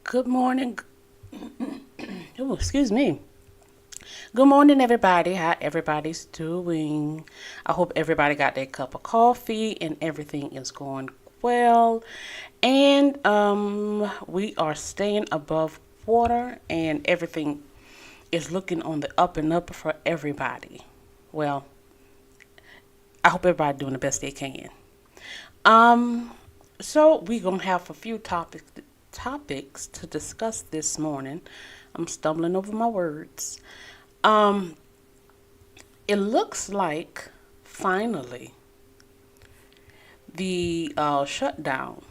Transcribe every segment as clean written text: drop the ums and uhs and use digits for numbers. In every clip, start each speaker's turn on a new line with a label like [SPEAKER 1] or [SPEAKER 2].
[SPEAKER 1] Good morning. Oh, excuse me. Good morning, everybody. How everybody's doing? I hope everybody got their cup of coffee and everything is going well. And we are staying above water and everything is looking on the up and up for everybody. Well, I hope everybody doing the best they can. Um, so we're gonna have a few topics to discuss this morning. I'm stumbling over my words. Um, it looks like finally the shutdown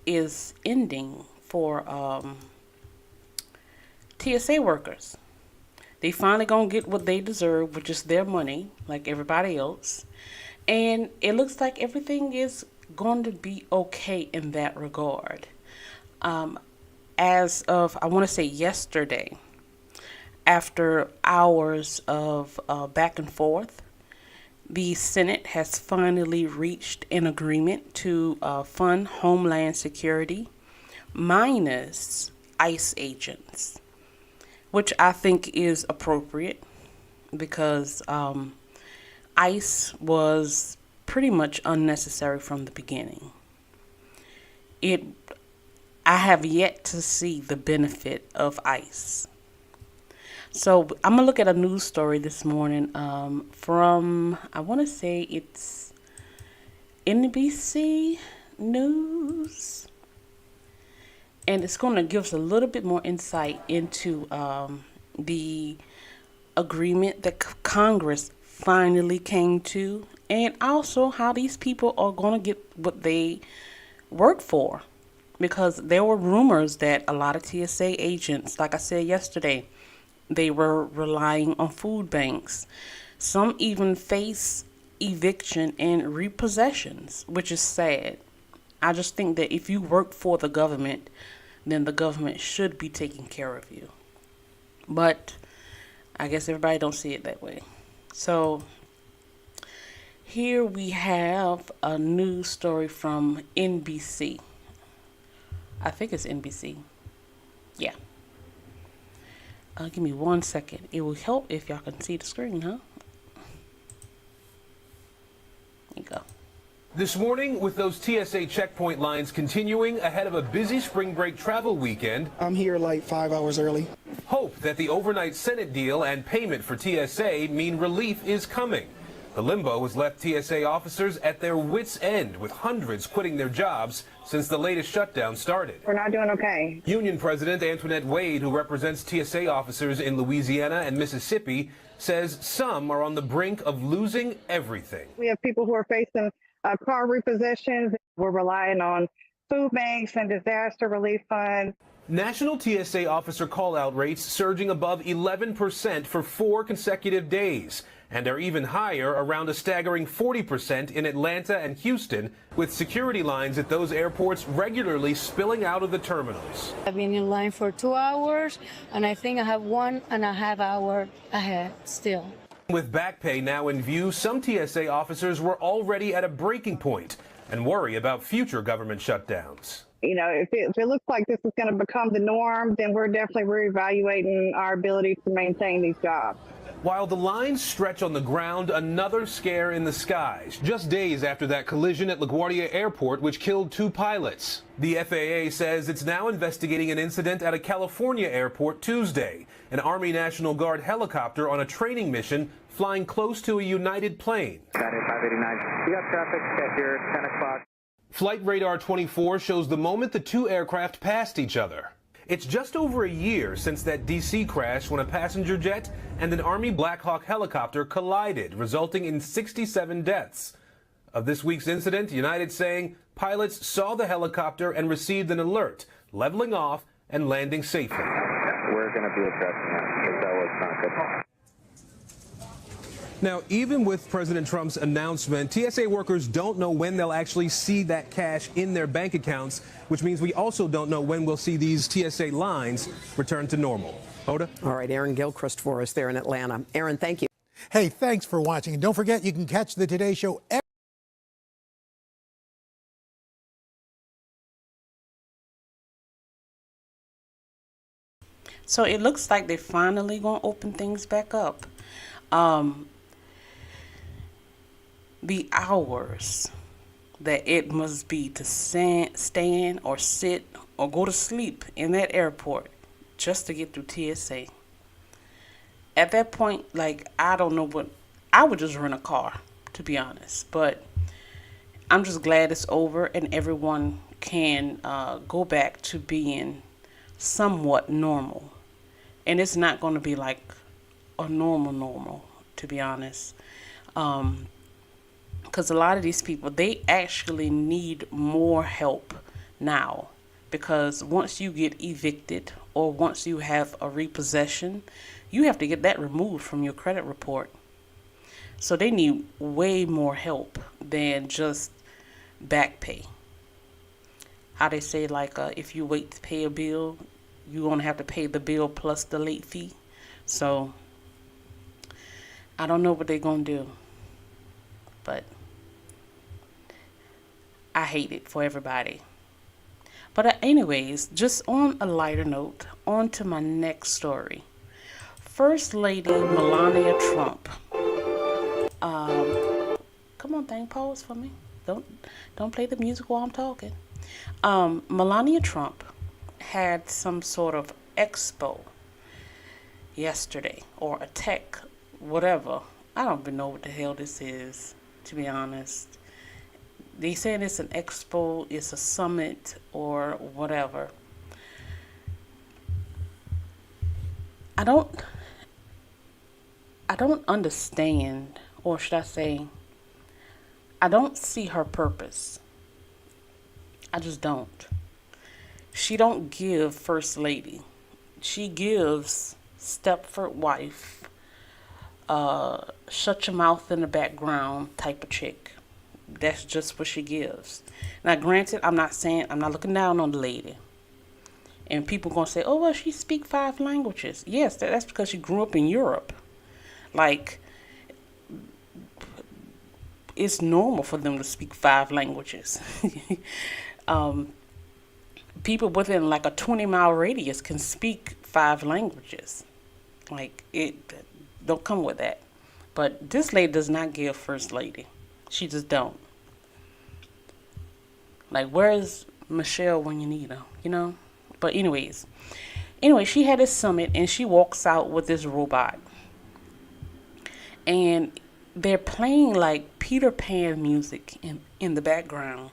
[SPEAKER 1] is ending for TSA workers. They finally gonna get what they deserve, which is their money, like everybody else. And it looks like everything is going to be okay in that regard. Um, as of, I want to say yesterday, after hours of back and forth, the Senate has finally reached an agreement to fund Homeland Security minus ICE agents, which I think is appropriate because ICE was pretty much unnecessary from the beginning. It I have yet to see the benefit of ICE. So I'm gonna look at a news story this morning from, I want to say it's NBC News, and it's going to give us a little bit more insight into the agreement that Congress finally came to, and also how these people are going to get what they work for. Because there were rumors that a lot of TSA agents, like I said yesterday, they were relying on food banks. Some even face eviction and repossessions, which is sad. I just think that if you work for the government, then the government should be taking care of you. But I guess everybody don't see it that way. So here we have a news story from NBC. I think it's NBC. Yeah. Give me 1 second. It will help if y'all can see the screen, huh? There you go.
[SPEAKER 2] This morning, with those TSA checkpoint lines continuing ahead of a busy spring break travel weekend,
[SPEAKER 3] I'm here like 5 hours early.
[SPEAKER 2] hope that the overnight Senate deal and payment for TSA mean relief is coming. The limbo has left TSA officers at their wits' end, with hundreds quitting their jobs since the latest shutdown started.
[SPEAKER 4] We're not doing okay.
[SPEAKER 2] Union President Antoinette Wade, who represents TSA officers in Louisiana and Mississippi, says some are on the brink of losing everything.
[SPEAKER 4] We have people who are facing car repossessions. We're relying on food banks and disaster relief funds.
[SPEAKER 2] National TSA officer call-out rates surging above 11% for 4 consecutive days, and are even higher, around a staggering 40% in Atlanta and Houston, with security lines at those airports regularly spilling out of the terminals.
[SPEAKER 5] I've been in line for 2 hours, and I think I have 1.5 hours ahead still.
[SPEAKER 2] With back pay now in view, some TSA officers were already at a breaking point and worry about future government shutdowns.
[SPEAKER 4] You know, if it looks like this is going to become the norm, then we're definitely reevaluating our ability to maintain these jobs.
[SPEAKER 2] While the lines stretch on the ground, another scare in the skies, just days after that collision at LaGuardia Airport, which killed 2 pilots. The FAA says it's now investigating an incident at a California airport Tuesday. An Army National Guard helicopter on a training mission flying close to a United plane.
[SPEAKER 6] 589. You got traffic at your 10 o'clock.
[SPEAKER 2] Flight Radar 24 shows the moment the 2 aircraft passed each other. It's just over a year since that D.C. crash when a passenger jet and an Army Black Hawk helicopter collided, resulting in 67 deaths. Of this week's incident, United saying pilots saw the helicopter and received an alert, leveling off and landing safely.
[SPEAKER 6] We're going to be addressing that because that was not good.
[SPEAKER 2] Now, even with President Trump's announcement, TSA workers don't know when they'll actually see that cash in their bank accounts, which means we also don't know when we'll see these TSA lines return to normal. Hoda?
[SPEAKER 7] All right, Aaron Gilchrist for us there in Atlanta. Aaron, thank you.
[SPEAKER 8] Hey, thanks for watching. And don't forget, you can catch the Today Show
[SPEAKER 1] So it looks like they're finally going to open things back up. Um, the hours that it must be to stand or sit or go to sleep in that airport just to get through TSA. At that point, like, I don't know what, I would just rent a car, to be honest. But I'm just glad it's over and everyone can go back to being somewhat normal. And it's not going to be like a normal, to be honest. Because a lot of these people, they actually need more help now. Because once you get evicted or once you have a repossession, you have to get that removed from your credit report. So they need way more help than just back pay. How they say, like, if you wait to pay a bill, you're going to have to pay the bill plus the late fee. So I don't know what they're going to do. But I hate it for everybody. But anyways, just on a lighter note, on to my next story. First Lady Melania Trump. Come on, thing, pause for me. Don't play the music while I'm talking. Melania Trump had some sort of expo yesterday, or a tech, whatever. I don't even know what the hell this is, to be honest. They saying it's an expo, it's a summit, or whatever. I don't understand, or should I say, I don't see her purpose. I just don't. She don't give First Lady. She gives Stepford wife, shut your mouth in the background type of chick. That's just what she gives. Now, granted, I'm not looking down on the lady. And people gonna say, oh, well, she speak 5 languages. Yes, that's because she grew up in Europe. Like, it's normal for them to speak 5 languages. People within like a 20-mile radius can speak 5 languages. Like, it don't come with that. But this lady does not give First Lady. She just don't. Like, where's Michelle when you need her, you know? But anyway, she had this summit and she walks out with this robot. And they're playing like Peter Pan music in the background.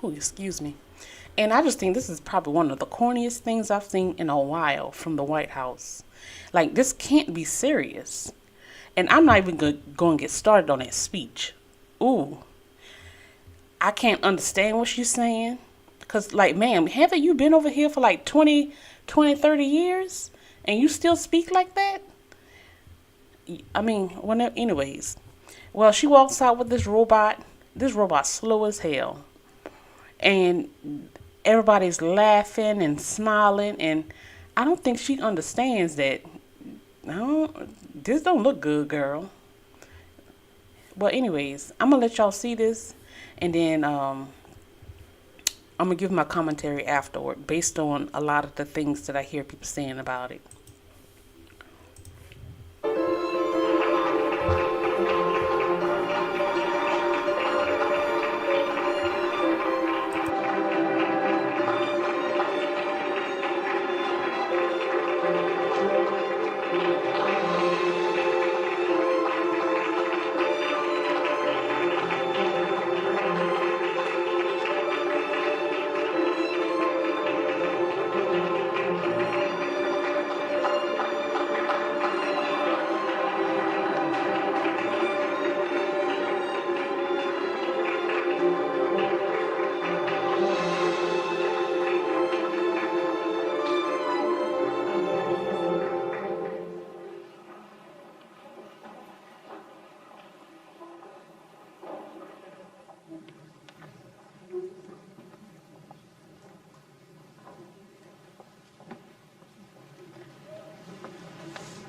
[SPEAKER 1] Oh, excuse me. And I just think this is probably one of the corniest things I've seen in a while from the White House. Like, this can't be serious. And I'm not even going to get started on that speech. Ooh. I can't understand what she's saying. Because, like, ma'am, haven't you been over here for like 30 years? And you still speak like that? I mean, anyways. Well, she walks out with this robot. This robot's slow as hell. And everybody's laughing and smiling. And I don't think she understands that. This don't look good, girl. Well, anyways, I'm going to let y'all see this. And then I'm going to give my commentary afterward based on a lot of the things that I hear people saying about it.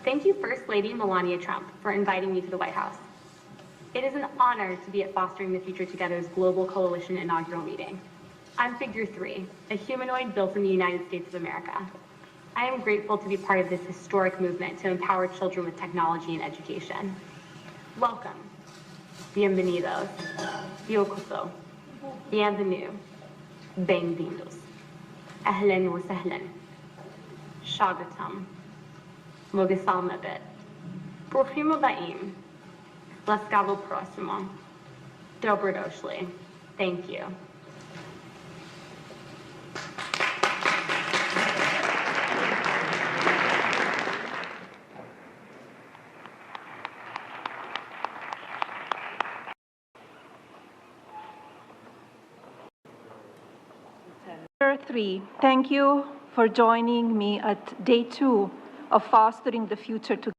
[SPEAKER 9] Thank you, First Lady Melania Trump, for inviting me to the White House. It is an honor to be at Fostering the Future Together's Global Coalition inaugural meeting. I'm Figure 3, a humanoid built in the United States of America. I am grateful to be part of this historic movement to empower children with technology and education. Welcome. Bienvenidos. Yokoso. Bienvenue. Bem-vindos. Ahlan wa sahlan. Shagatam. Mogasalmabit. Bruchim Baim. Laskavo Prosimo. Dobrodošli. Thank you.
[SPEAKER 10] Number 3, thank you for joining me at day 2 of Fostering the Future Together.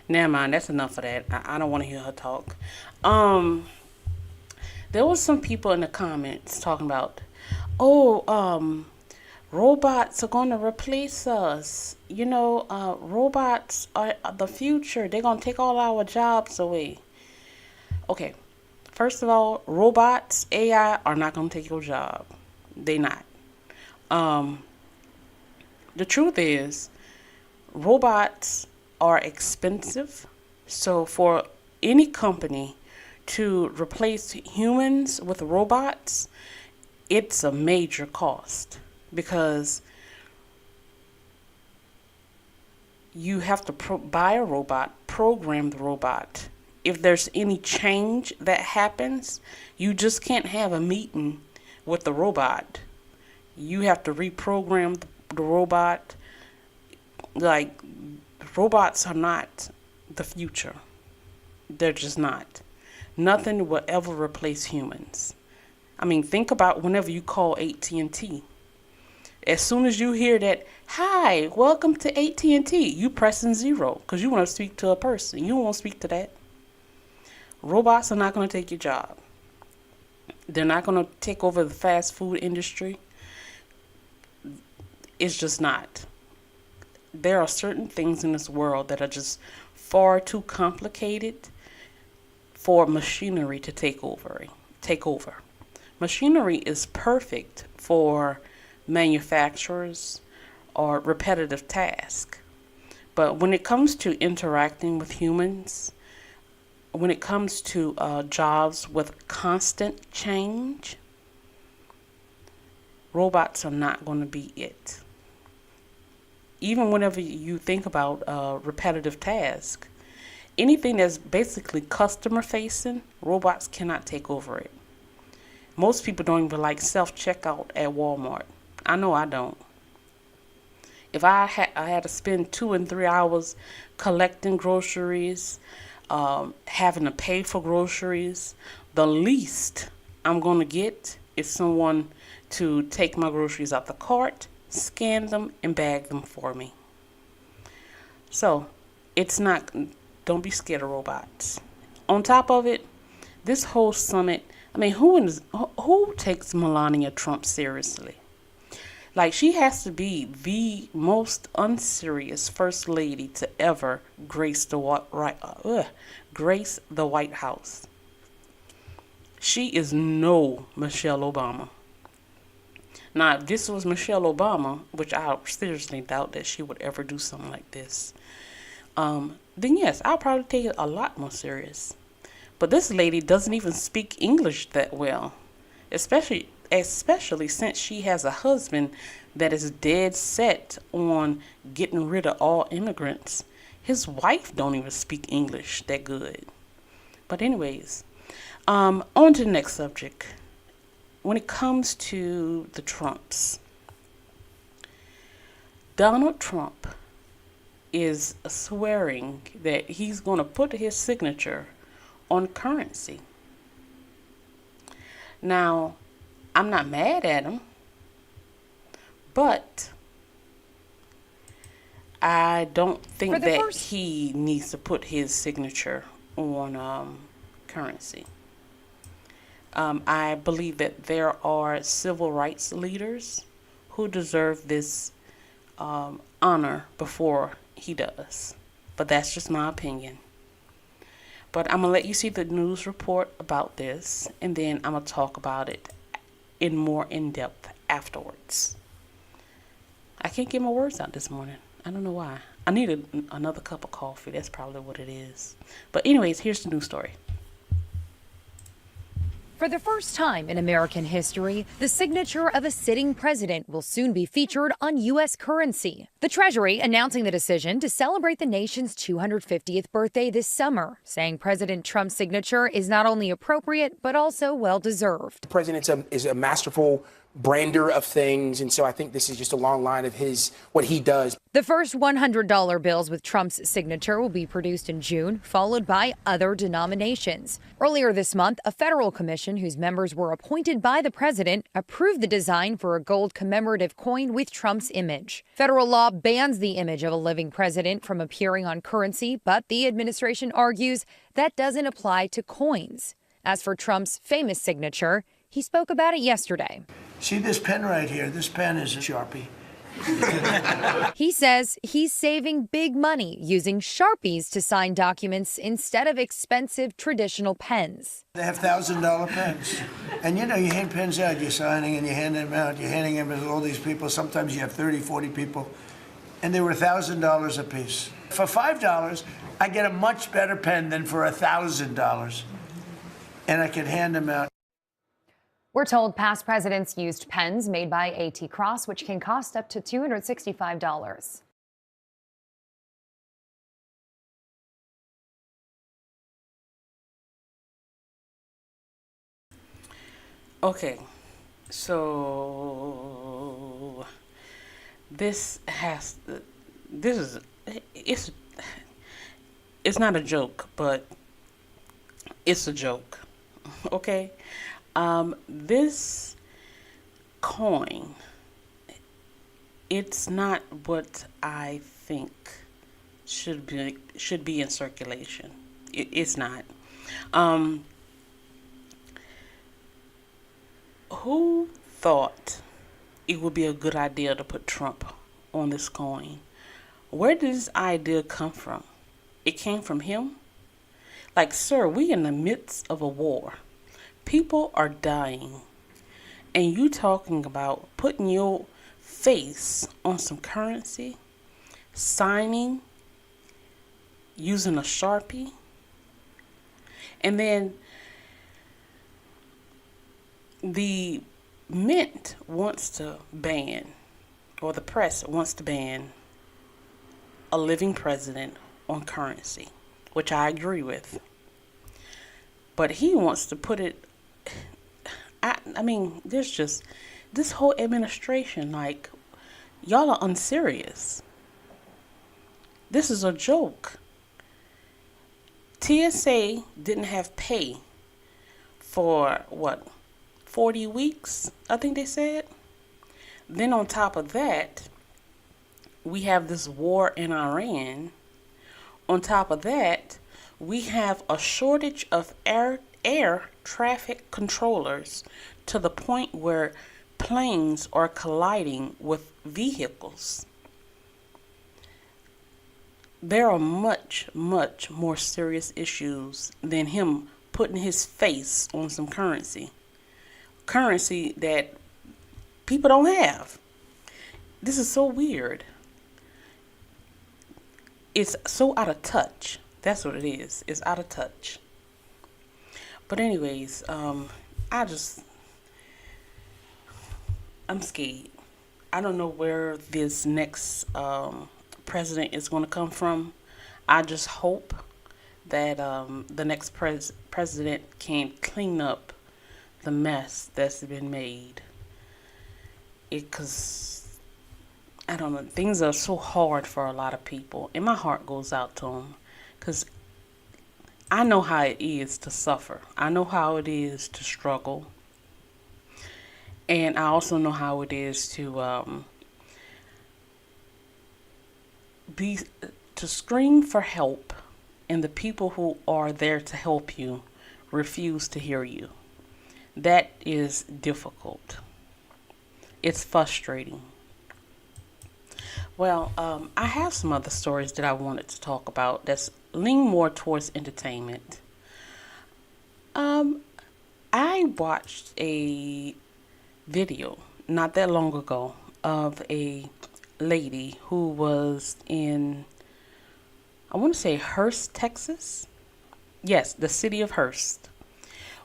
[SPEAKER 1] Never mind, that's enough of that. I don't want to hear her talk. There was some people in the comments talking about, robots are going to replace us. You know, robots are the future. They're going to take all our jobs away. Okay, first of all, robots, AI, are not going to take your job. They not. The truth is, robots are expensive. So for any company to replace humans with robots, it's a major cost, because you have to buy a robot, program the robot. If there's any change that happens, you just can't have a meeting with the robot. You have to reprogram the robot. Like, robots are not the future. They're just not. Nothing will ever replace humans. I mean, think about whenever you call AT&T. As soon as you hear that, "Hi, welcome to AT&T," you pressing 0 because you want to speak to a person. You don't want to speak to that. Robots are not going to take your job. They're not going to take over the fast food industry. It's just not. There are certain things in this world that are just far too complicated for machinery to take over. Machinery is perfect for manufacturers or repetitive tasks. But when it comes to interacting with humans, when it comes to jobs with constant change, robots are not going to be it. Even whenever you think about repetitive tasks, anything that's basically customer facing, robots cannot take over it. Most people don't even like self-checkout at Walmart. I know I don't. If I had to spend 2 and 3 hours collecting groceries, having to pay for groceries, the least I'm going to get is someone to take my groceries out the cart, scan them, and bag them for me. So, don't be scared of robots. On top of it, this whole summit, I mean, who takes Melania Trump seriously? Like, she has to be the most unserious first lady to ever grace the White House. She is no Michelle Obama. Now, if this was Michelle Obama, which I seriously doubt that she would ever do something like this, then yes, I'll probably take it a lot more serious. But this lady doesn't even speak English that well, especially since she has a husband that is dead set on getting rid of all immigrants. His wife don't even speak English that good. But anyways, on to the next subject. When it comes to the Trumps, Donald Trump is swearing that he's going to put his signature on currency. Now, I'm not mad at him, but I don't think that he needs to put his signature on currency. I believe that there are civil rights leaders who deserve this honor before he does. But that's just my opinion. But I'm going to let you see the news report about this, and then I'm going to talk about it more in depth afterwards. I can't get my words out this morning. I don't know why. I need another cup of coffee. That's probably what it is. But anyways, here's the news story.
[SPEAKER 11] For the first time in American history, the signature of a sitting president will soon be featured on U.S. currency. The Treasury announcing the decision to celebrate the nation's 250th birthday this summer, saying President Trump's signature is not only appropriate, but also well-deserved.
[SPEAKER 12] The president is a masterful brander of things, and so I think this is just a long line of what he does.
[SPEAKER 11] The first $100 bills with Trump's signature will be produced in June, followed by other denominations. Earlier this month, a federal commission whose members were appointed by the president approved the design for a gold commemorative coin with Trump's image. Federal law bans the image of a living president from appearing on currency, but the administration argues that doesn't apply to coins. As for Trump's famous signature, he spoke about it yesterday.
[SPEAKER 13] See this pen right here? This pen is a Sharpie.
[SPEAKER 11] He says he's saving big money using Sharpies to sign documents instead of expensive traditional pens.
[SPEAKER 13] They have $1,000 pens. And you know, you hand pens out, you're signing and you hand them out, you're handing them to all these people. Sometimes you have 30, 40 people. And they were $1,000 a piece. For $5, I get a much better pen than for $1,000. And I can hand them out.
[SPEAKER 11] We're told past presidents used pens made by A.T. Cross, which can cost up to $265.
[SPEAKER 1] Okay, so it's not a joke, but it's a joke. Okay. This coin, it's not what I think should be in circulation. It's not. Who thought it would be a good idea to put Trump on this coin? Where did this idea come from? It came from him? Like, sir, we in the midst of a war. People are dying, and you talking about putting your face on some currency, signing, using a Sharpie, and then the mint wants to ban, or the press wants to ban, a living president on currency, which I agree with. But he wants to put it, I mean, there's just, this whole administration, like, y'all are unserious. This is a joke. TSA didn't have pay for, 40 weeks, I think they said. Then on top of that, we have this war in Iran. On top of that, we have a shortage of air traffic controllers to the point where planes are colliding with vehicles. There are much, much more serious issues than him putting his face on some currency. Currency that people don't have. This is so weird. It's so out of touch. That's what it is. It's out of touch. But anyways, I'm scared. I don't know where this next president is going to come from. I just hope that the next president can clean up the mess that's been made. Because, I don't know, things are so hard for a lot of people. And my heart goes out to them. Because I know how it is to suffer. I know how it is to struggle. And I also know how it is to scream for help, and the people who are there to help you refuse to hear you. That is difficult. It's frustrating. Well, I have some other stories that I wanted to talk about that's lean more towards entertainment. I watched a video not that long ago of a lady who was in, I want to say Hurst, Texas. Yes, the city of Hurst,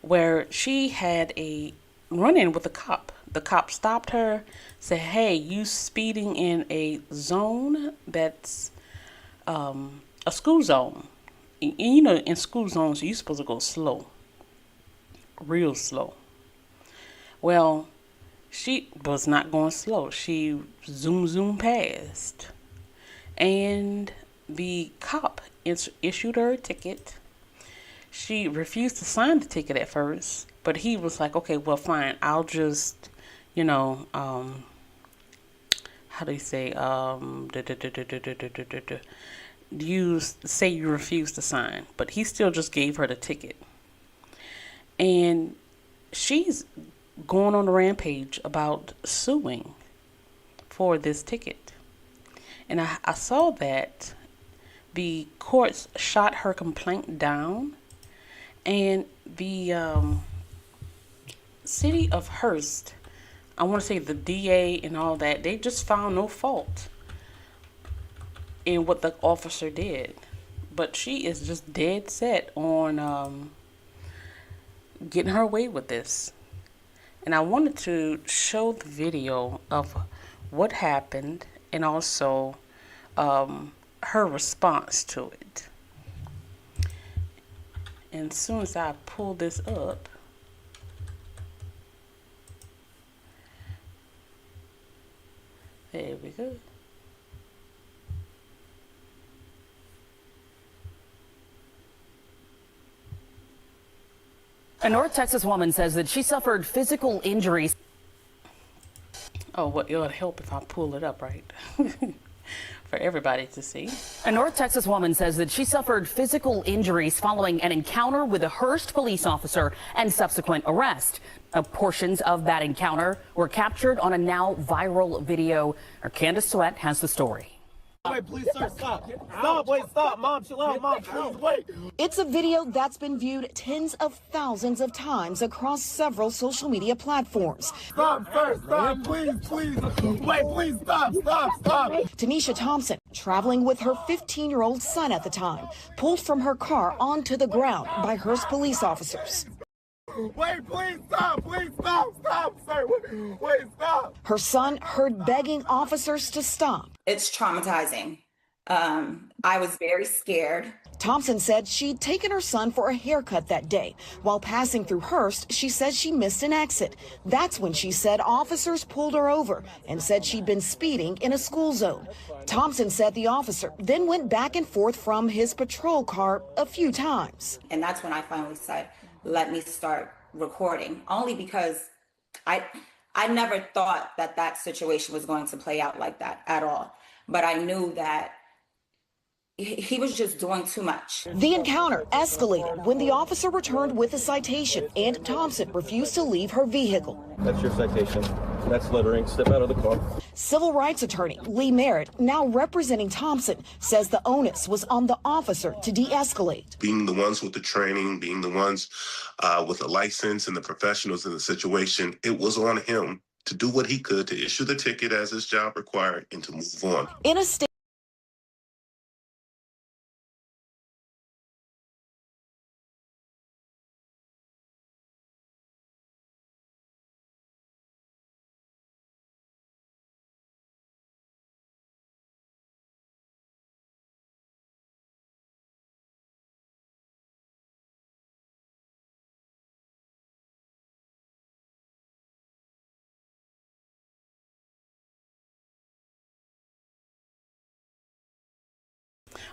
[SPEAKER 1] where she had a run-in with a cop. The cop stopped her, said, "Hey, you speeding in a zone that's a school zone. And you know, in school zones, you're supposed to go slow, real slow." Well, she was not going slow. She zoom past. And the cop issued her a ticket. She refused to sign the ticket at first, but he was like, "Okay, well, fine. I'll just, you know, how do you say, you say you refuse to sign." But he still just gave her the ticket. And she's going on a rampage about suing for this ticket. And I saw that the courts shot her complaint down, and the city of Hurst, I want to say the DA and all that, they just found no fault in what the officer did. But she is just dead set on getting her way with this. And I wanted to show the video of what happened and also her response to it. And as soon as I pull this up, there we go.
[SPEAKER 14] A North Texas woman says that she suffered physical injuries.
[SPEAKER 1] Oh, well, it would help if I pull it up, right? For everybody to see.
[SPEAKER 14] A North Texas woman says that she suffered physical injuries following an encounter with a Hurst police officer and subsequent arrest. Portions of that encounter were captured on a now viral video. Our Candace Sweat has the story.
[SPEAKER 15] Wait, please, sir, stop. Stop, wait, stop. Mom, chill out. Mom, please, wait.
[SPEAKER 16] It's a video that's been viewed tens of thousands of times across several social media platforms.
[SPEAKER 15] Stop, sir, stop, please. Wait, please, stop.
[SPEAKER 16] Tanisha Thompson, traveling with her 15-year-old son at the time, pulled from her car onto the ground by Hurst police officers.
[SPEAKER 15] Wait, please, stop, sir. Wait, stop.
[SPEAKER 16] Her son heard begging officers to stop.
[SPEAKER 17] It's traumatizing. I was very scared.
[SPEAKER 16] Thompson said she'd taken her son for a haircut that day. While passing through Hurst, she said she missed an exit. That's when she said officers pulled her over and said she'd been speeding in a school zone. Thompson said the officer then went back and forth from his patrol car a few times.
[SPEAKER 17] And that's when I finally said, let me start recording, only because I never thought that situation was going to play out like that at all. But I knew that he was just doing too much.
[SPEAKER 16] The encounter escalated when the officer returned with a citation and Thompson refused to leave her vehicle.
[SPEAKER 18] That's your citation. That's littering. Step out of the car.
[SPEAKER 16] Civil rights attorney Lee Merritt, now representing Thompson, says the onus was on the officer to de-escalate.
[SPEAKER 19] Being the ones with the training, being the ones with the license and the professionals in the situation, it was on him to do what he could to issue the ticket as his job required and to move on.
[SPEAKER 16] In a state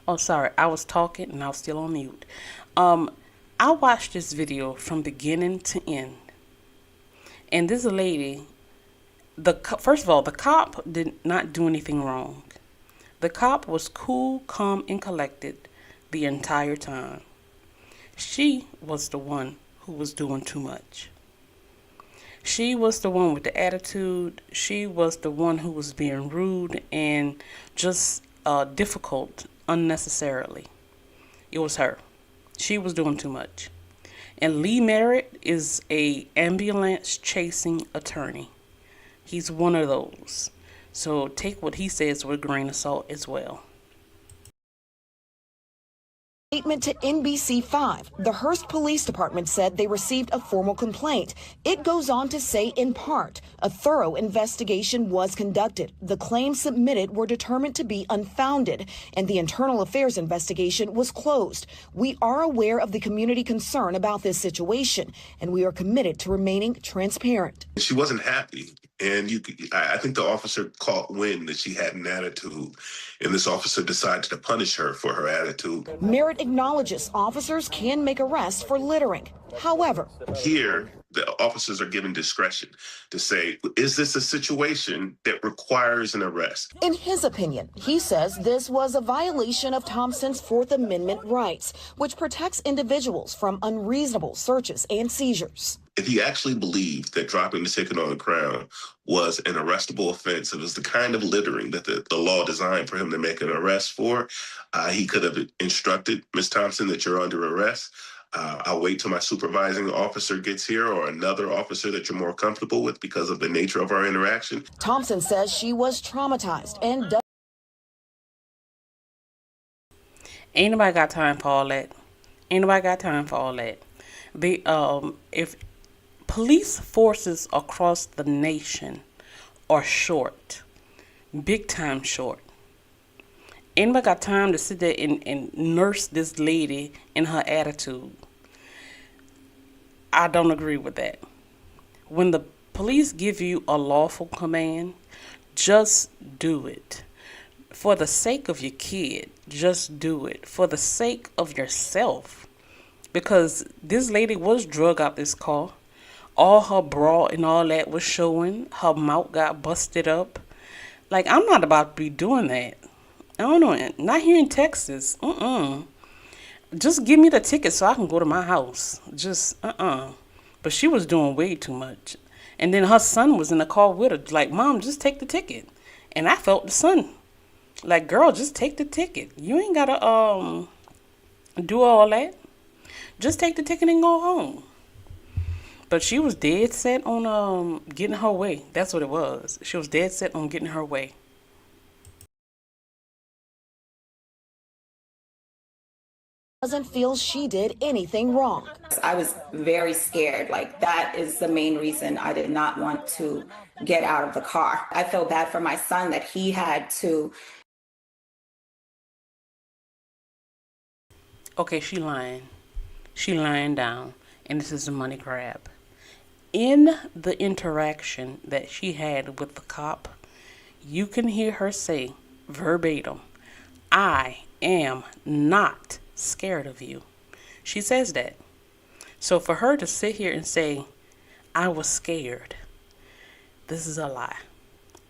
[SPEAKER 1] Oh, sorry. I was talking and I was still on mute. I watched this video from beginning to end. And this lady, first of all, the cop did not do anything wrong. The cop was cool, calm, and collected the entire time. She was the one who was doing too much. She was the one with the attitude. She was the one who was being rude and just difficult unnecessarily. It was her. She was doing too much. And Lee Merritt is a ambulance chasing attorney. He's one of those. So take what he says with a grain of salt as well.
[SPEAKER 16] Statement to NBC5, the Hearst Police Department said they received a formal complaint. It goes on to say, in part, a thorough investigation was conducted. The claims submitted were determined to be unfounded, and the internal affairs investigation was closed. We are aware of the community concern about this situation, and we are committed to remaining transparent.
[SPEAKER 19] She wasn't happy. And I think the officer caught wind that she had an attitude, and this officer decided to punish her for her attitude.
[SPEAKER 16] Merritt acknowledges officers can make arrests for littering. However,
[SPEAKER 19] here, the officers are given discretion to say, is this a situation that requires an arrest?
[SPEAKER 16] in his opinion, he says this was a violation of Thompson's Fourth Amendment rights, which protects individuals from unreasonable searches and seizures.
[SPEAKER 19] If he actually believed that dropping the ticket on the ground was an arrestable offense, it was the kind of littering that the law designed for him to make an arrest for, he could have instructed Ms. Thompson that you're under arrest. I'll wait till my supervising officer gets here or another officer that you're more comfortable with because of the nature of our interaction.
[SPEAKER 16] Thompson says she was traumatized and
[SPEAKER 1] Ain't nobody got time for all that. Ain't nobody got time for all that. If police forces across the nation are short, big time short. Ain't nobody got time to sit there and nurse this lady in her attitude. I don't agree with that. When the police give you a lawful command, just do it. For the sake of your kid, just do it. For the sake of yourself. Because this lady was drug out this car. All her bra and all that was showing. Her mouth got busted up. Like, I'm not about to be doing that. I don't know. Not here in Texas. Just give me the ticket so I can go to my house. Just, But she was doing way too much. And then her son was in the car with her. Like, Mom, just take the ticket. And I felt the son. Like, girl, just take the ticket. You ain't got to do all that. Just take the ticket and go home. But she was dead set on getting her way. That's what it was. She was dead set on getting her way.
[SPEAKER 16] doesn't feel she did anything wrong.
[SPEAKER 17] I was very scared. Like, that is the main reason I did not want to get out of the car. I feel bad for my son that he had to.
[SPEAKER 1] Okay, she lying. She lying down. And this is a money grab. In the interaction that she had with the cop, you can hear her say verbatim, I am not scared of you. She says that. So for her to sit here and say, I was scared, this is a lie.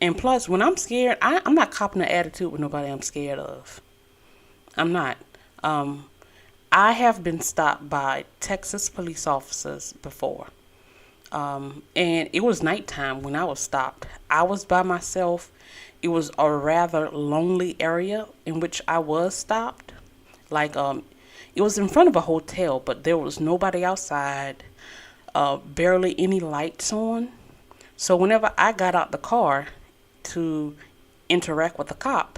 [SPEAKER 1] And plus, when I'm scared, I'm not copping the attitude with nobody I'm scared of. I'm not. I have been stopped by Texas police officers before. And it was nighttime when I was stopped. I was by myself. It was a rather lonely area in which I was stopped. Like, it was in front of a hotel, but there was nobody outside, barely any lights on. So whenever I got out the car to interact with the cop,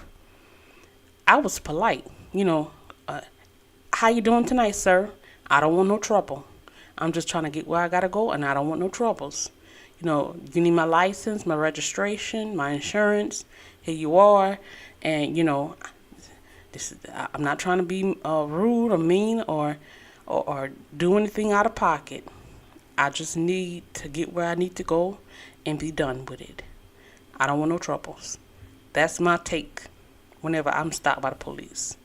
[SPEAKER 1] I was polite. You know, how you doing tonight, sir? I don't want no trouble. I'm just trying to get where I gotta go, and I don't want no troubles. You know, you need my license, my registration, my insurance. Here you are. And, you know, I'm not trying to be rude or mean or do anything out of pocket. I just need to get where I need to go and be done with it. I don't want no troubles. That's my take whenever I'm stopped by the police.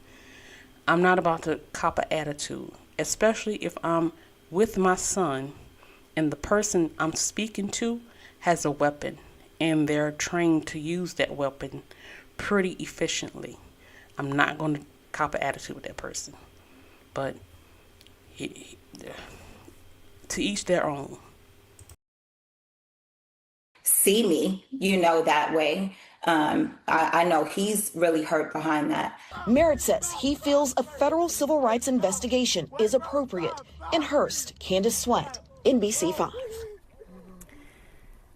[SPEAKER 1] I'm not about to cop an attitude, especially if I'm with my son and the person I'm speaking to has a weapon and they're trained to use that weapon pretty efficiently. I'm not going to cop an attitude with that person. But to each their own.
[SPEAKER 17] See me, you know, that way. I know he's really hurt behind that.
[SPEAKER 16] Merritt says he feels a federal civil rights investigation is appropriate. In Hearst, Candace Sweat, NBC5.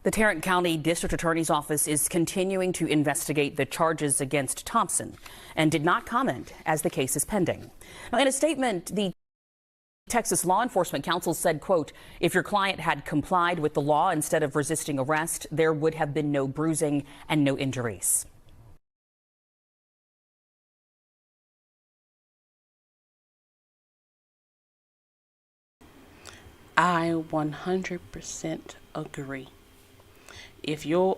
[SPEAKER 14] The Tarrant County District Attorney's Office is continuing to investigate the charges against Thompson and did not comment as the case is pending. Now, in a statement, the Texas Law Enforcement Council said, quote, if your client had complied with the law instead of resisting arrest, there would have been no bruising and no injuries.
[SPEAKER 1] I 100% agree. If your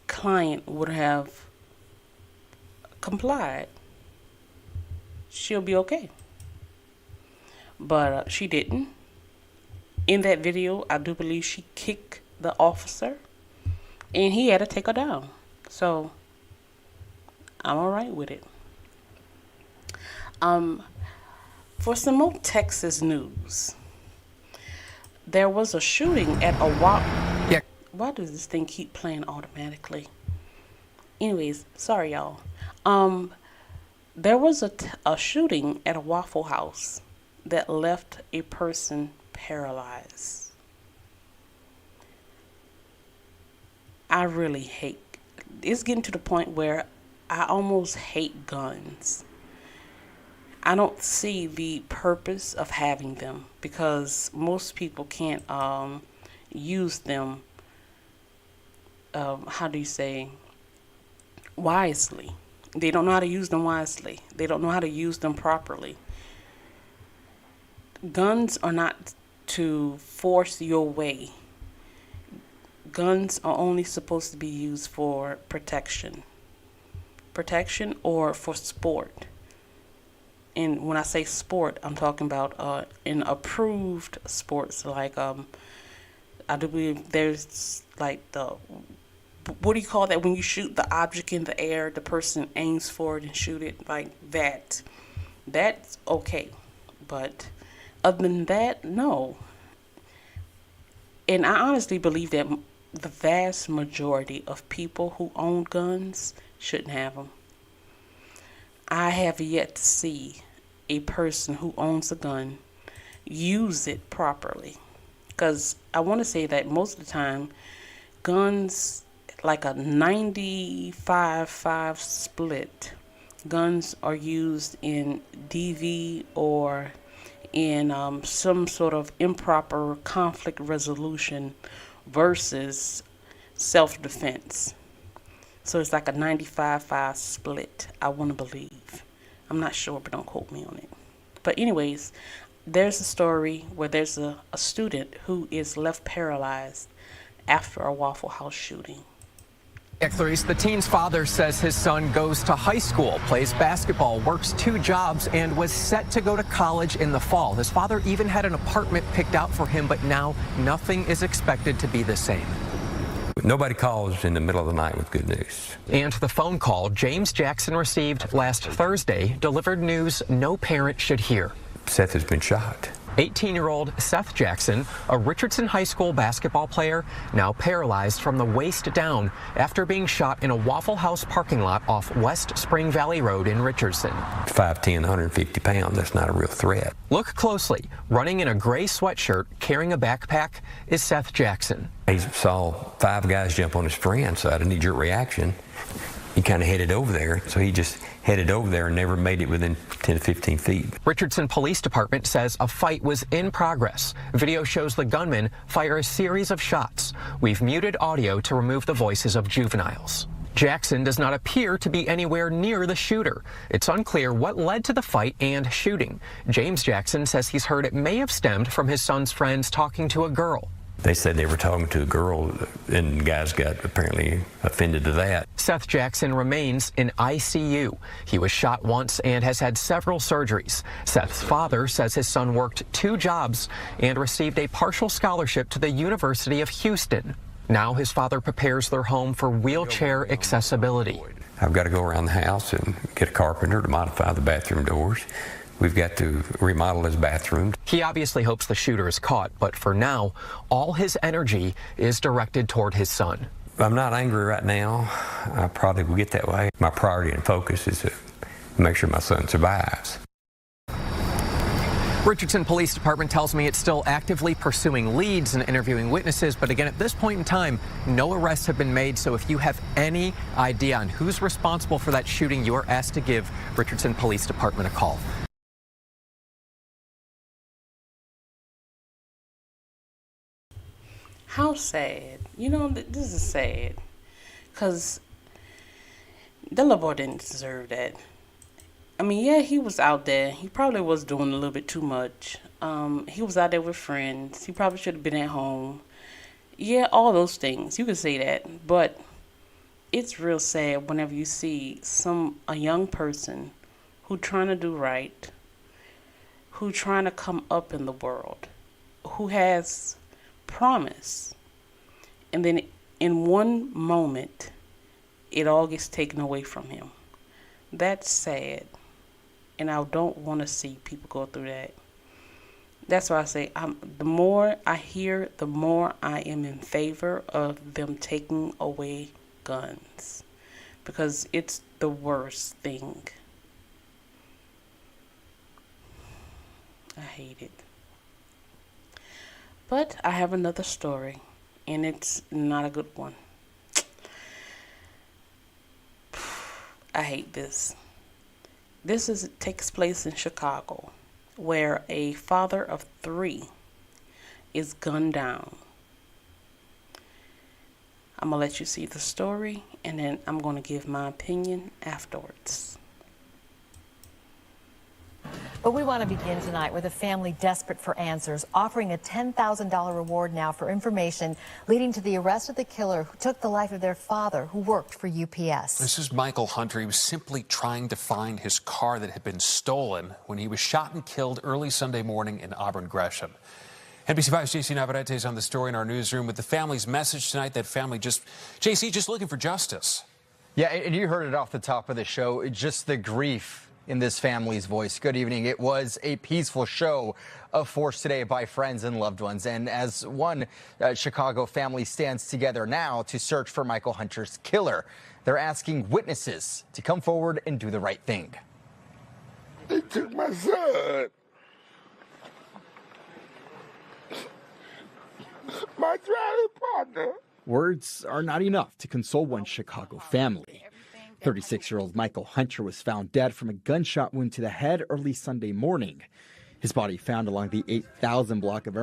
[SPEAKER 1] client would have complied, she'll be okay. But she didn't. In that video, I do believe she kicked the officer, and he had to take her down. So I'm all right with it. For some more Texas news, there was a shooting at a
[SPEAKER 7] Yeah.
[SPEAKER 1] Why does this thing keep playing automatically? Anyways, sorry y'all. There was a shooting at a Waffle House that left a person paralyzed. I really hate. It's getting to the point where I almost hate guns. I don't see the purpose of having them because most people can't use them, wisely. They don't know how to use them wisely. They don't know how to use them properly. Guns are not to force your way. Guns are only supposed to be used for protection. Protection or for sport. And when I say sport, I'm talking about in approved sports, like I do believe there's like what do you call that when you shoot the object in the air, the person aims for it and shoot it like that. That's okay, but other than that, no. And I honestly believe that the vast majority of people who own guns shouldn't have them. I have yet to see a person who owns a gun use it properly. Because I want to say that most of the time, guns, like a 95-5 split, guns are used in DV or in some sort of improper conflict resolution versus self-defense. So it's like a 95-5 split, I want to believe. I'm not sure, but don't quote me on it. But anyways, there's a story where there's a student who is left paralyzed after a Waffle House shooting.
[SPEAKER 20] Clarice, the teen's father says his son goes to high school, plays basketball, works 2 jobs, and was set to go to college in the fall. His father even had an apartment picked out for him, but now nothing is expected to be the same.
[SPEAKER 21] Nobody calls in the middle of the night with good news.
[SPEAKER 20] And the phone call James Jackson received last Thursday delivered news no parent should hear.
[SPEAKER 21] Seth has been shot.
[SPEAKER 20] 18-year-old Seth Jackson, a Richardson High School basketball player, now paralyzed from the waist down after being shot in a Waffle House parking lot off West Spring Valley Road in Richardson.
[SPEAKER 21] 5'10", 150 pounds, that's not a real threat.
[SPEAKER 20] Look closely. Running in a gray sweatshirt, carrying a backpack, is Seth Jackson.
[SPEAKER 21] He saw 5 guys jump on his friend, so I had a knee-jerk reaction. He kind of headed over there, so he just headed over there and never made it within 10 to 15 feet.
[SPEAKER 20] Richardson Police Department says a fight was in progress. Video shows the gunman fire a series of shots. We've muted audio to remove the voices of juveniles. Jackson does not appear to be anywhere near the shooter. It's unclear what led to the fight and shooting. James Jackson says he's heard it may have stemmed from his son's friends talking to a girl.
[SPEAKER 21] They said they were talking to a girl, and guys got apparently offended to that.
[SPEAKER 20] Seth Jackson remains in ICU. He was shot once and has had several surgeries. Seth's father says his son worked 2 jobs and received a partial scholarship to the University of Houston. Now his father prepares their home for wheelchair accessibility.
[SPEAKER 21] I've got to go around the house and get a carpenter to modify the bathroom doors. We've got to remodel his bathroom.
[SPEAKER 20] He obviously hopes the shooter is caught, but for now, all his energy is directed toward his son.
[SPEAKER 21] I'm not angry right now. I probably will get that way. My priority and focus is to make sure my son survives.
[SPEAKER 20] Richardson Police Department tells me it's still actively pursuing leads and interviewing witnesses, but again, at this point in time, no arrests have been made. So if you have any idea on who's responsible for that shooting, you are asked to give Richardson Police Department a call.
[SPEAKER 1] How sad. You know, this is sad. Because the little boy didn't deserve that. I mean, yeah, he was out there. He probably was doing a little bit too much. He was out there with friends. He probably should have been at home. Yeah, all those things. You could say that. But it's real sad whenever you see a young person who trying to do right, who trying to come up in the world, who has promise, and then in one moment, it all gets taken away from him. That's sad. And I don't want to see people go through that. That's why I say the more I hear, the more I am in favor of them taking away guns. Because it's the worst thing. I hate it. But I have another story. And it's not a good one. I hate this. This takes place in Chicago, where a father of 3 is gunned down. I'm going to let you see the story, and then I'm going to give my opinion afterwards.
[SPEAKER 3] But we want to begin tonight with a family desperate for answers, offering a $10,000 reward now for information leading to the arrest of the killer who took the life of their father, who worked for UPS.
[SPEAKER 22] This is Michael Hunter. He was simply trying to find his car that had been stolen when he was shot and killed early Sunday morning in Auburn Gresham. NBC5's JC Navarrete is on the story in our newsroom with the family's message tonight. That family just looking for justice.
[SPEAKER 23] Yeah, and you heard it off the top of the show, just the grief in this family's voice. Good evening. It was a peaceful show of force today by friends and loved ones. And as one Chicago family stands together now to search for Michael Hunter's killer, they're asking witnesses to come forward and do the right thing.
[SPEAKER 24] They took my son. My driving partner.
[SPEAKER 25] Words are not enough to console one Chicago family. 36-year-old Michael Hunter was found dead from a gunshot wound to the head early Sunday morning. His body found along the 8,000 block of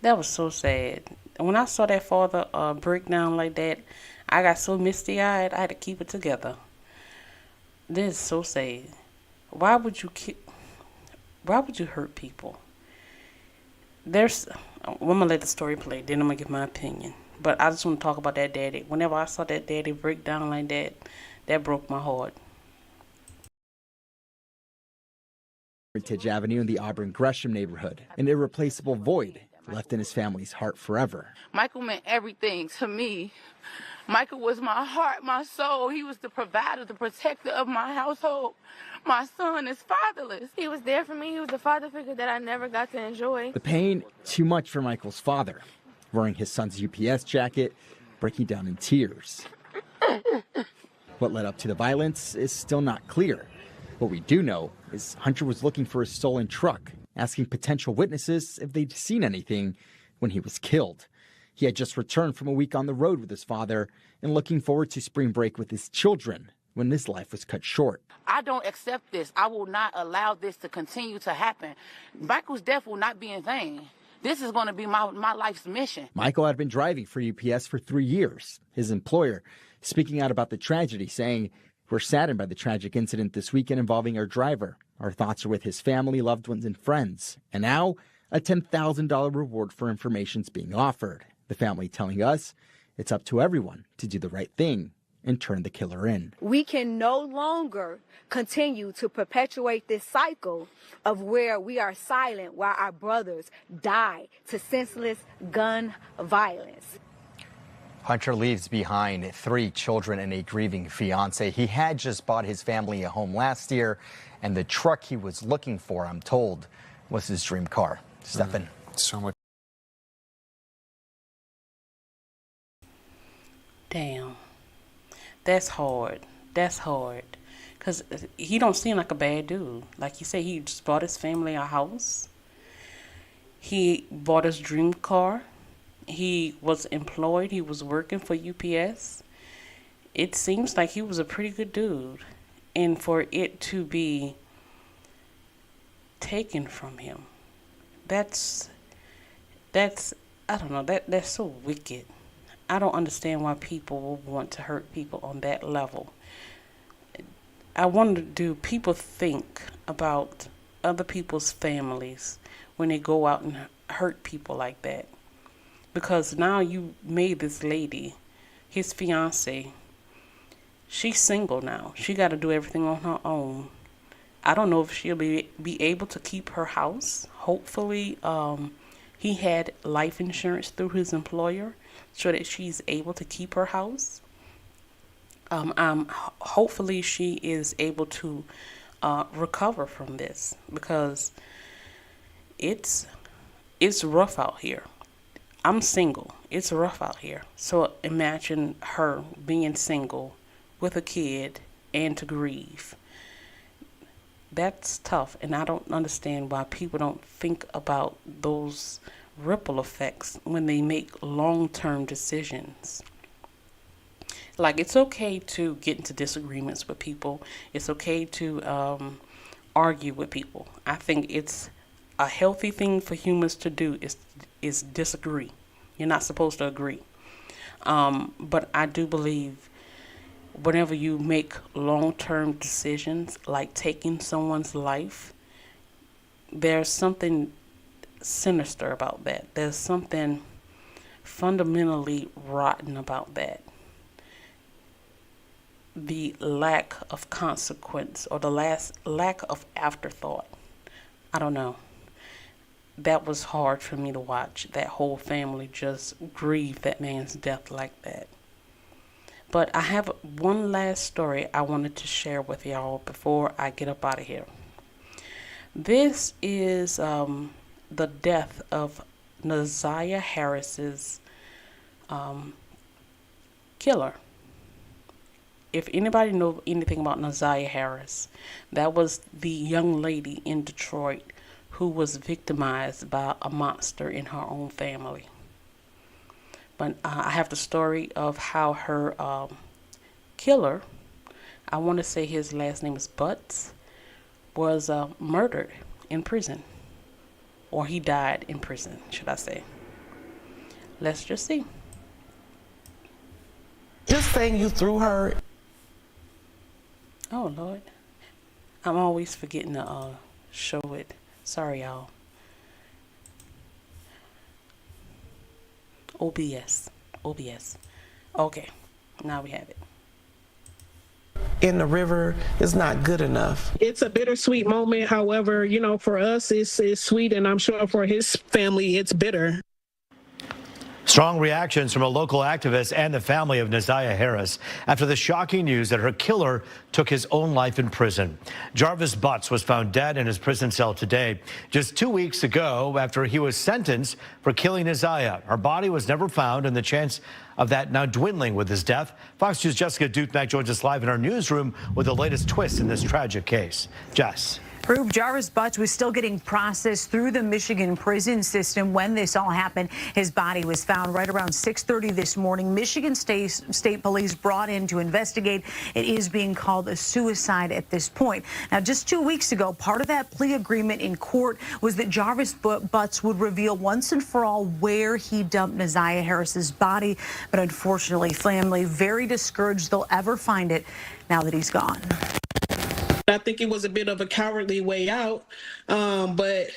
[SPEAKER 1] That was so sad. When I saw that father break down like that, I got so misty-eyed, I had to keep it together. This is so sad. Why would you hurt people? I'm going to let the story play, then I'm going to give my opinion. But I just want to talk about that daddy. Whenever I saw that daddy break down like that, that broke my heart.
[SPEAKER 25] Heritage Avenue in the Auburn Gresham neighborhood, an irreplaceable void left in his family's heart forever.
[SPEAKER 26] Michael meant everything to me. Michael was my heart, my soul. He was the provider, the protector of my household. My son is fatherless.
[SPEAKER 27] He was there for me. He was the father figure that I never got to enjoy.
[SPEAKER 25] The pain, too much for Michael's father. Wearing his son's UPS jacket, breaking down in tears. What led up to the violence is still not clear. What we do know is Hunter was looking for his stolen truck, asking potential witnesses if they'd seen anything when he was killed. He had just returned from a week on the road with his father and looking forward to spring break with his children when his life was cut short.
[SPEAKER 26] I don't accept this. I will not allow this to continue to happen. Michael's death will not be in vain. This is going to be my life's mission.
[SPEAKER 25] Michael had been driving for UPS for 3 years. His employer speaking out about the tragedy, saying, "We're saddened by the tragic incident this weekend involving our driver. Our thoughts are with his family, loved ones, and friends." And now, a $10,000 reward for information's being offered. The family telling us it's up to everyone to do the right thing and turn the killer in.
[SPEAKER 28] We can no longer continue to perpetuate this cycle of where we are silent while our brothers die to senseless gun violence.
[SPEAKER 23] Hunter leaves behind 3 children and a grieving fiance. He had just bought his family a home last year, and the truck he was looking for, I'm told, was his dream car. Stefan.
[SPEAKER 22] So much.
[SPEAKER 1] Damn. That's hard. That's hard. Because Because he don't seem like a bad dude. Like you say, he just bought his family a house. He bought his dream car. He was employed. He was working for UPS. It seems like he was a pretty good dude. And for it to be taken from him, that's I don't know, that's so wicked. I don't understand why people will want to hurt people on that level. I wonder, do people think about other people's families when they go out and hurt people like that? Because now you made this lady, his fiance, she's single now. She got to do everything on her own. I don't know if she'll be able to keep her house. Hopefully, he had life insurance through his employer so that she's able to keep her house. Hopefully she is able to recover from this, because it's rough out here. I'm single. It's rough out here. So imagine her being single with a kid and to grieve. That's tough, and I don't understand why people don't think about those ripple effects when they make long-term decisions. Like, it's okay to get into disagreements with people. It's okay to argue with people. I think it's a healthy thing for humans to do is disagree. You're not supposed to agree. But I do believe whenever you make long-term decisions, like taking someone's life, there's something sinister about that. There's something fundamentally rotten about that. The lack of consequence, or the lack of afterthought. I don't know. That was hard for me to watch. That whole family just grieve that man's death like that. But I have one last story I wanted to share with y'all before I get up out of here. This is the death of Naziah Harris's killer. If anybody knows anything about Naziah Harris, that was the young lady in Detroit who was victimized by a monster in her own family. But I have the story of how her killer, I want to say his last name is Butts, was murdered in prison. Or he died in prison, should I say. Let's just see.
[SPEAKER 2] Just saying you threw her.
[SPEAKER 1] Oh, Lord. I'm always forgetting to show it. Sorry, y'all. OBS. Okay, now we have it.
[SPEAKER 2] In the river is not good enough.
[SPEAKER 4] It's a bittersweet moment. However, you know, for us, it's sweet, and I'm sure for his family, it's bitter.
[SPEAKER 5] Strong reactions from a local activist and the family of Naziah Harris after the shocking news that her killer took his own life in prison. Jarvis Butts was found dead in his prison cell today, just 2 weeks ago after he was sentenced for killing Naziah. Her body was never found, and the chance of that now dwindling with his death. Fox News' Jessica Dutmack joins us live in our newsroom with the latest twist in this tragic case. Jess.
[SPEAKER 6] Rube, Jarvis Butts was still getting processed through the Michigan prison system when this all happened. His body was found right around 6:30 this morning. Michigan State Police brought in to investigate. It is being called a suicide at this point. Now, just 2 weeks ago, part of that plea agreement in court was that Jarvis Butts would reveal once and for all where he dumped Naziah Harris's body. But unfortunately, family very discouraged they'll ever find it now that he's gone.
[SPEAKER 4] I think it was a bit of a cowardly way out, but,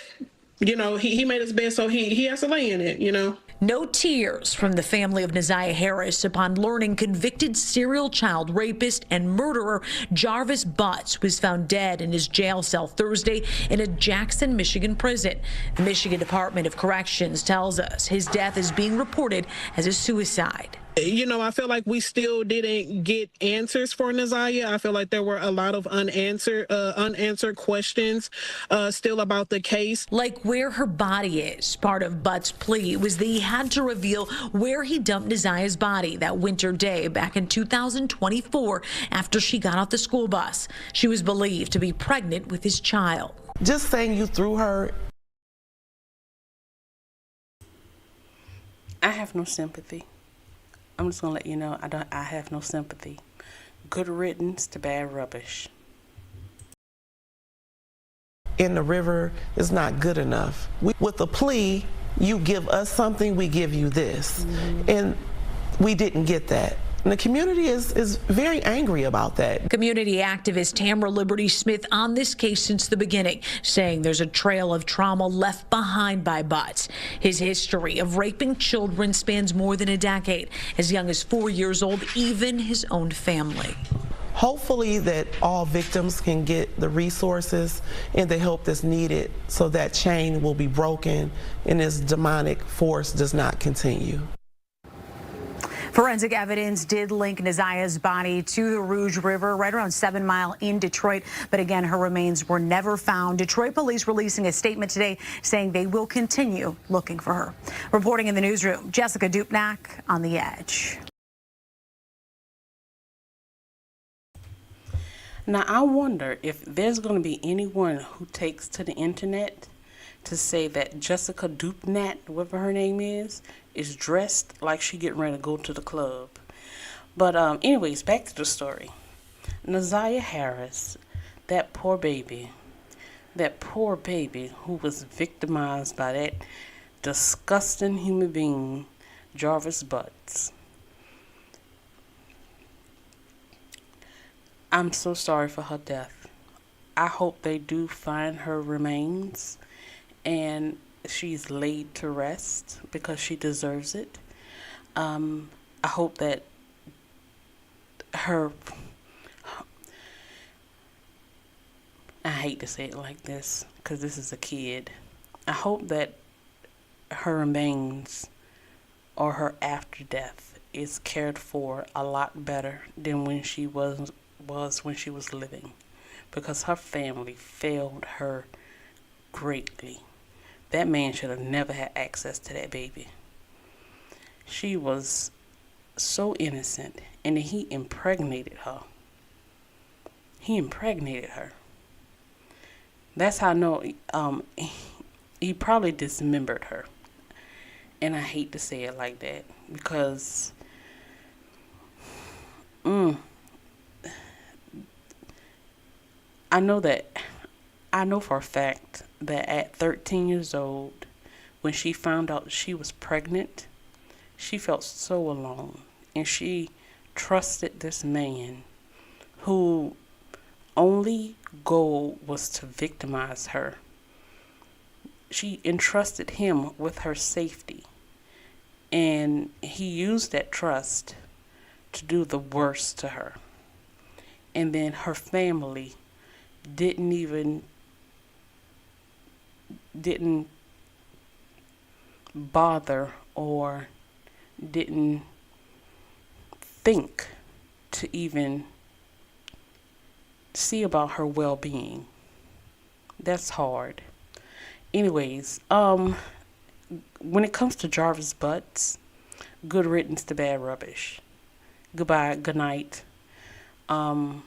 [SPEAKER 4] you know, he made his bed, so he has to lay in it, you know.
[SPEAKER 6] No tears from the family of Naziah Harris upon learning convicted serial child rapist and murderer Jarvis Butts was found dead in his jail cell Thursday in a Jackson, Michigan prison. The Michigan Department of Corrections tells us his death is being reported as a suicide.
[SPEAKER 4] you know, I feel like we still didn't get answers for Naziah. I feel like there were a lot of unanswered questions still about the case.
[SPEAKER 6] Like where her body is. Part of Butt's plea was that he had to reveal where he dumped Naziah's body that winter day back in 2024 after she got off the school bus. She was believed to be pregnant with his child.
[SPEAKER 2] Just saying you threw her.
[SPEAKER 1] I have no sympathy. I'm just gonna let you know I have no sympathy. Good riddance to bad rubbish.
[SPEAKER 2] In the river is not good enough. With a plea, you give us something, we give you this. And we didn't get that. And the community is very angry about that.
[SPEAKER 6] Community activist Tamara Liberty Smith on this case since the beginning, saying there's a trail of trauma left behind by Butts. His history of raping children spans more than a decade. As young as 4 years old, even his own family.
[SPEAKER 2] Hopefully that all victims can get the resources and the help that's needed so that chain will be broken and this demonic force does not continue.
[SPEAKER 6] Forensic evidence did link Naziah's body to the Rouge River right around 7 Mile in Detroit. But again, her remains were never found. Detroit police releasing a statement today saying they will continue looking for her. Reporting in the newsroom, Jessica Dupnack on The Edge.
[SPEAKER 1] Now, I wonder if there's going to be anyone who takes to the internet to say that Jessica Dupnack, whatever her name is dressed like she getting ready to go to the club. But anyways, back to the story. Naziah Harris, that poor baby who was victimized by that disgusting human being, Jarvis Butts. I'm so sorry for her death. I hope they do find her remains and she's laid to rest because she deserves it. I hope that I hate to say it like this because this is a kid. I hope that her remains or her after death is cared for a lot better than when she was when she was living, because her family failed her greatly. That man should have never had access to that baby. She was so innocent, and he impregnated her. That's how I know he probably dismembered her. And I hate to say it like that because I know for a fact that at 13 years old, when she found out she was pregnant, she felt so alone. And she trusted this man who only goal was to victimize her. She entrusted him with her safety. And he used that trust to do the worst to her. And then her family didn't bother or didn't think to even see about her well-being. That's hard. Anyways, when it comes to Jarvis Butts, good riddance to bad rubbish. Goodbye, good night, burn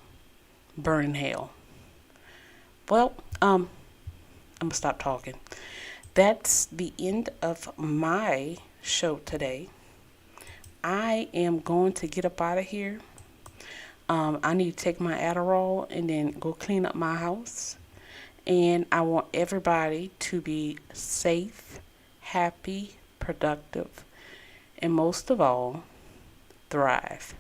[SPEAKER 1] in hell. Well, I'm gonna stop talking. That's the end of my show today. I am going to get up out of here. I need to take my Adderall and then go clean up my house. And I want everybody to be safe, happy, productive, and most of all, thrive.